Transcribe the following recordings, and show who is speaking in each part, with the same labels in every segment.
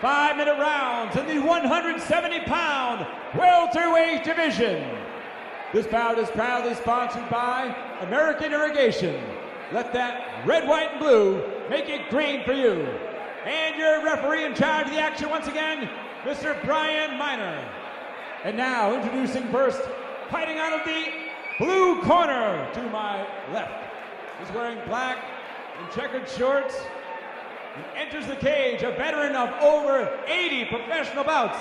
Speaker 1: 5-minute rounds in the 170-pound welterweight division. This bout is proudly sponsored by American Irrigation. Let that red, white, and blue make it green for you. And your referee in charge of the action once again, Mr. Brian Miner. And now introducing first, fighting out of the blue corner to my left. He's wearing black and checkered shorts. He enters the cage, a veteran of over 80 professional bouts.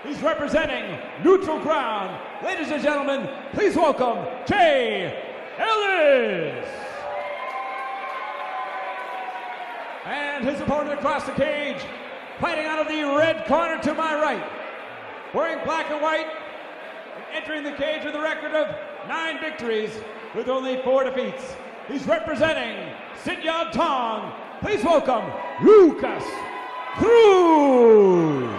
Speaker 1: He's representing neutral ground. Ladies and gentlemen, please welcome Jay Ellis. And his opponent across the cage, fighting out of the red corner to my right. Wearing black and white, and entering the cage with a record of 9 victories with only 4 defeats. He's representing Sityodtong Tong. Please welcome Lucas Cruz.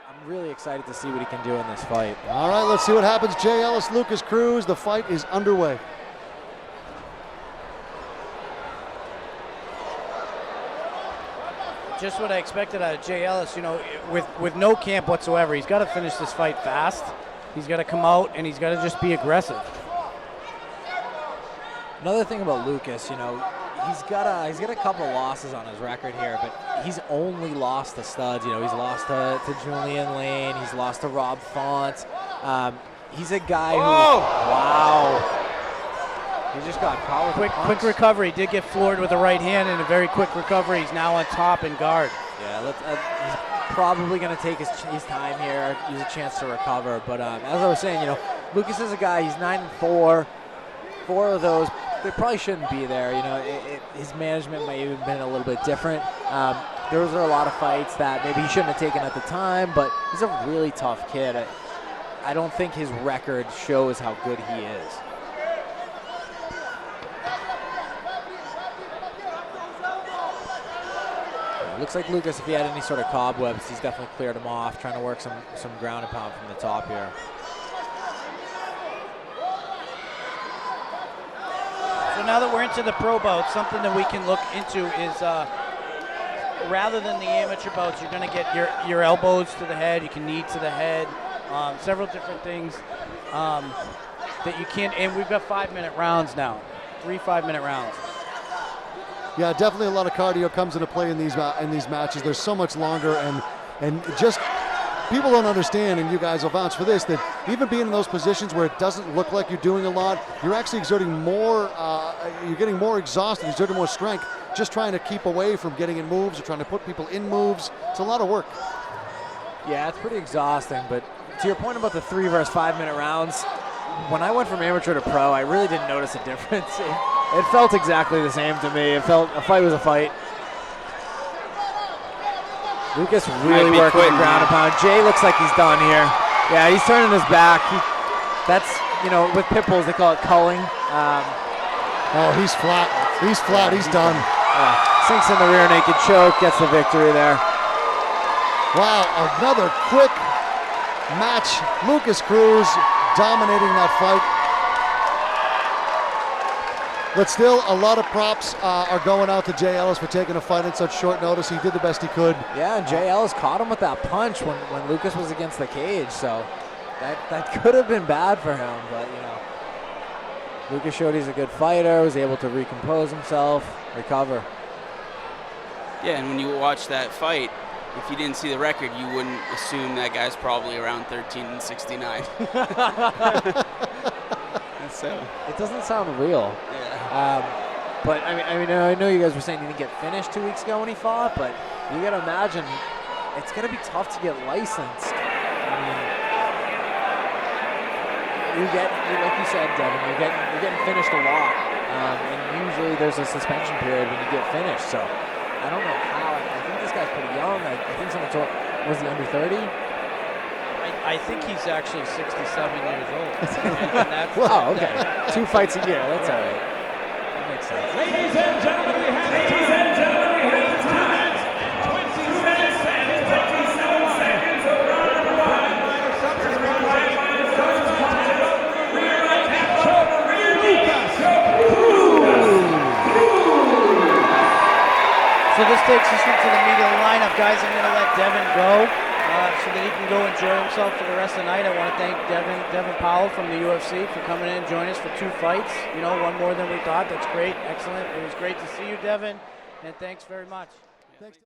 Speaker 2: I'm really excited to see what he can do in this fight.
Speaker 3: All right, let's see what happens. Jay Ellis, Lucas Cruz, the fight is underway.
Speaker 4: Just what I expected out of Jay Ellis, you know, with no camp whatsoever. He's got to finish this fight fast. He's got to come out and he's got to just be aggressive.
Speaker 2: Another thing about Lucas, you know, he's got a couple losses on his record here, but he's only lost to studs. You know, he's lost to Julian Lane. He's lost to Rob Font. He's a guy who, wow. He just got caught with
Speaker 4: Quick recovery. Did get floored with the right hand and a very quick recovery. He's now on top and guard.
Speaker 2: Yeah, he's probably going to take his time here, use a chance to recover. But as I was saying, you know, Lucas is a guy, he's 9-4. 4 of those, they probably shouldn't be there. You know, his management might have even been a little bit different. Those are a lot of fights that maybe he shouldn't have taken at the time, but he's a really tough kid. I don't think his record shows how good he is. Looks like Lucas, if he had any sort of cobwebs, he's definitely cleared them off, trying to work some ground and pound from the top here.
Speaker 4: So now that we're into the pro bout, something that we can look into is rather than the amateur bouts, you're going to get your elbows to the head, you can knee to the head, several different things that you can. And we've got 5-minute rounds now, 3 5-minute rounds.
Speaker 3: Yeah, definitely a lot of cardio comes into play in these matches. They're so much longer, and just people don't understand, and you guys will vouch for this, that even being in those positions where it doesn't look like you're doing a lot, you're actually exerting more, you're getting more exhausted, exerting more strength, just trying to keep away from getting in moves or trying to put people in moves. It's a lot of work.
Speaker 2: Yeah, it's pretty exhausting, but to your point about the 3 versus 5-minute rounds, when I went from amateur to pro, I really didn't notice a difference. It felt exactly the same to me. It felt a fight was a fight. Lucas really working the ground and pound. Jay looks like he's done here. Yeah, he's turning his back. That's, you know, with pit bulls, they call it culling.
Speaker 3: Oh, he's flat. He's flat. He's done.
Speaker 2: Sinks in the rear naked choke, gets the victory there.
Speaker 3: Wow, another quick match. Lucas Cruz dominating that fight. But still, a lot of props are going out to Jay Ellis for taking a fight in such short notice. He did the best he could.
Speaker 2: Yeah, and Jay Ellis caught him with that punch when Lucas was against the cage, so that could have been bad for him, but, you know, Lucas showed he's a good fighter, was able to recompose himself, recover.
Speaker 5: Yeah, and when you watch that fight, if you didn't see the record, you wouldn't assume that guy's probably around 13-69. So
Speaker 2: it doesn't sound real.
Speaker 5: Yeah.
Speaker 2: But I mean, I know you guys were saying he didn't get finished 2 weeks ago when he fought, but you got to imagine it's going to be tough to get licensed. I mean, like you said, Devin, you're getting finished a lot, and usually there's a suspension period when you get finished. So I don't know how. I think this guy's pretty young. I think someone told, was he under 30?
Speaker 4: I think he's actually 67 years old.
Speaker 2: Wow, okay. 2 fights a year. That's all right. That makes sense.
Speaker 1: Ladies and gentlemen, we have the time. 20
Speaker 4: So this takes us into the meat of the lineup, guys. I'm going to let Devin go so that he can go enjoy himself for the rest of the night. I want to thank Devin Powell from the UFC for coming in and joining us for 2 fights. You know, one more than we thought. That's great. Excellent. It was great to see you, Devin, and thanks very much.